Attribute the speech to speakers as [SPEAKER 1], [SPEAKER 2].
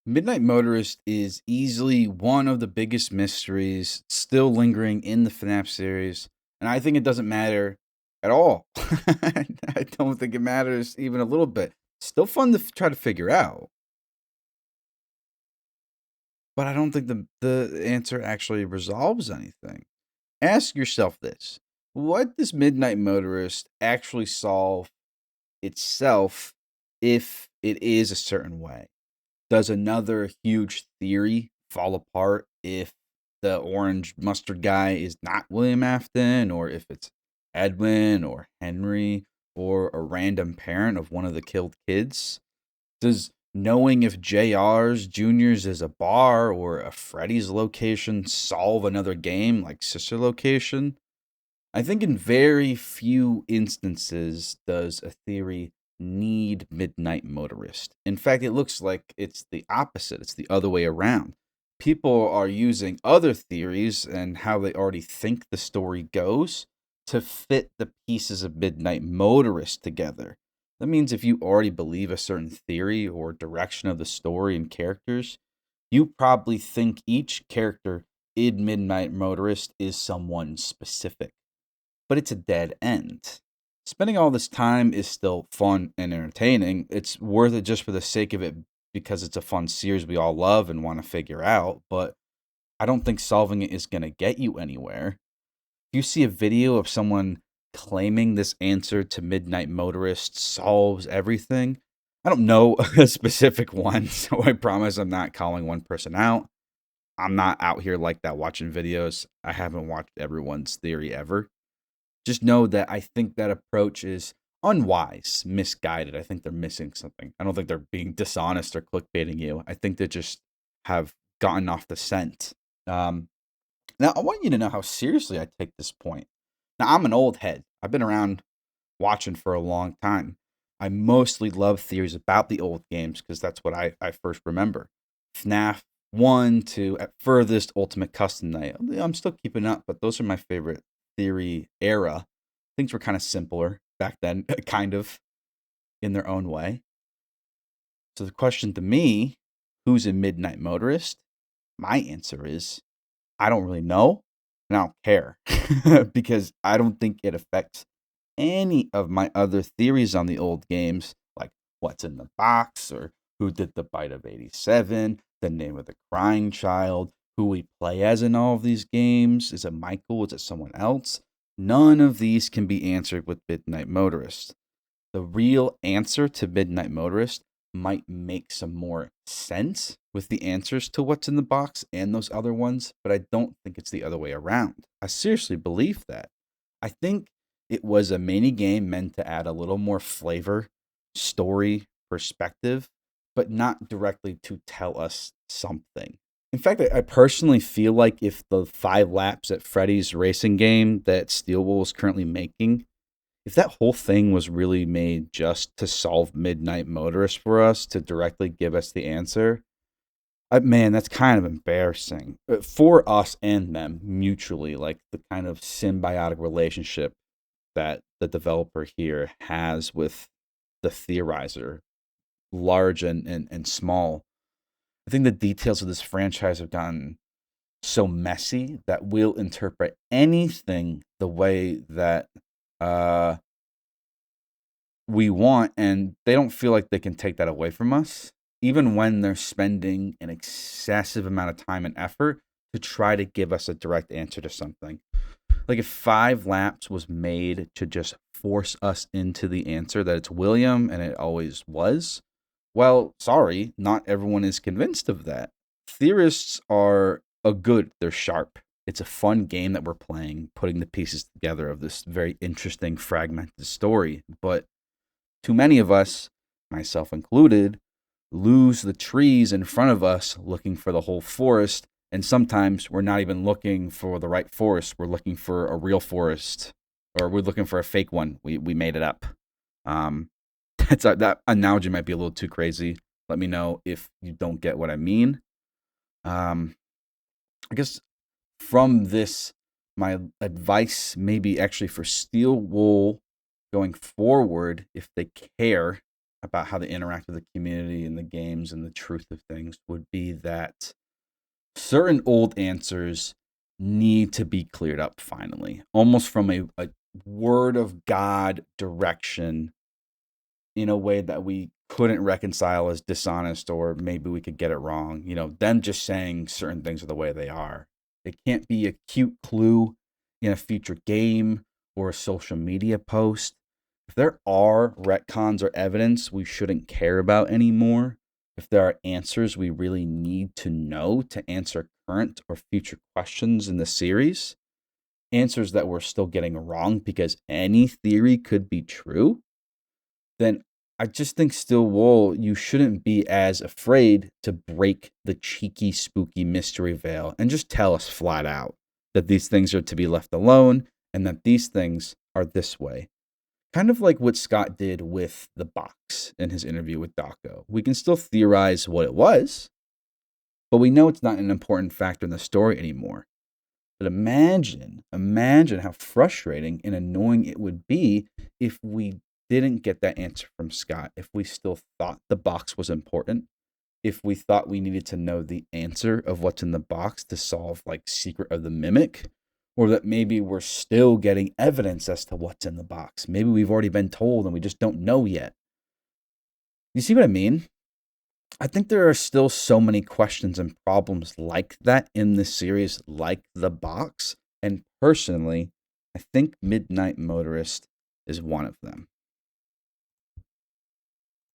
[SPEAKER 1] Midnight Motorist is easily one of the biggest mysteries still lingering in the FNAF series, and I think it doesn't matter at all. I don't think it matters even a little bit. Still fun to try to figure out, but I don't think the answer actually resolves anything. Ask yourself this: what does Midnight Motorist actually solve itself if it is a certain way? Does another huge theory fall apart if the orange mustard guy is not William Afton, or if it's Edwin or Henry or a random parent of one of the killed kids? Does knowing if JR's Junior's is a bar or a Freddy's location solve another game like Sister Location? I think in very few instances does a theory need Midnight Motorist. In fact, it looks like it's the opposite. It's the other way around. People are using other theories and how they already think the story goes to fit the pieces of Midnight Motorist together. That means if you already believe a certain theory or direction of the story and characters, you probably think each character in Midnight Motorist is someone specific, but it's a dead end. Spending all this time is still fun and entertaining. It's worth it just for the sake of it because it's a fun series we all love and want to figure out, but I don't think solving it is going to get you anywhere. If you see a video of someone claiming this answer to Midnight Motorist solves everything, I don't know a specific one, so I promise I'm not calling one person out. I'm not out here like that watching videos. I haven't watched everyone's theory ever. Just know that I think that approach is unwise, misguided. I think they're missing something. I don't think they're being dishonest or clickbaiting you. I think they just have gotten off the scent. Um, Now, I want you to know how seriously I take this point. Now, I'm an old head. I've been around watching for a long time. I mostly love theories about the old games because that's what I first remember. FNAF 1 to, at furthest, Ultimate Custom Night. I'm still keeping up, but those are my favorite theory era. Things were kind of simpler back then, kind of in their own way. So the question to me, who's a Midnight Motorist? My answer is I don't really know, and I don't care because I don't think it affects any of my other theories on the old games, like what's in the box or who did the bite of 87, the name of the crying child, who we play as in all of these games. Is it Michael? Is it someone else? None of these can be answered with Midnight Motorist. The real answer to Midnight Motorist might make some more sense with the answers to what's in the box and those other ones, but I don't think it's the other way around. I seriously believe that. I think it was a mini game meant to add a little more flavor, story, perspective, but not directly to tell us something. In fact, I personally feel like if the 5 laps at Freddy's racing game that Steelwool is currently making, if that whole thing was really made just to solve Midnight Motorist for us, to directly give us the answer, man, that's kind of embarrassing for us and them mutually. Like the kind of symbiotic relationship that the developer here has with the theorizer, large and small. I think the details of this franchise have gotten so messy that we'll interpret anything the way that uh, we want, and they don't feel like they can take that away from us, even when they're spending an excessive amount of time and effort to try to give us a direct answer to something. Like if 5 laps was made to just force us into the answer that it's William and it always was, well, sorry, not everyone is convinced of that. Theorists are they're sharp. It's a fun game that we're playing, putting the pieces together of this very interesting fragmented story. But too many of us, myself included, lose the trees in front of us looking for the whole forest. And sometimes we're not even looking for the right forest. We're looking for a real forest, or we're looking for a fake one. We made it up. Um, that analogy might be a little too crazy. Let me know if you don't get what I mean. Um, I guess from this, my advice maybe actually for Steel Wool going forward, if they care, about how they interact with the community and the games and the truth of things would be that certain old answers need to be cleared up finally, almost from a word of God direction in a way that we couldn't reconcile as dishonest, or maybe we could get it wrong. Them just saying certain things are the way they are. It can't be a cute clue in a future game or a social media post. If there are retcons or evidence we shouldn't care about anymore, if there are answers we really need to know to answer current or future questions in the series, answers that we're still getting wrong because any theory could be true, then I just think still, Wool, you shouldn't be as afraid to break the cheeky, spooky mystery veil and just tell us flat out that these things are to be left alone and that these things are this way. Kind of like what Scott did with the box in his interview with Daco. We can still theorize what it was, but we know it's not an important factor in the story anymore. But imagine how frustrating and annoying it would be if we didn't get that answer from Scott, if we still thought the box was important, if we thought we needed to know the answer of what's in the box to solve like Secret of the Mimic, or that maybe we're still getting evidence as to what's in the box. Maybe we've already been told and we just don't know yet. You see what I mean? I think there are still so many questions and problems like that in this series, like the box. And personally, I think Midnight Motorist is one of them.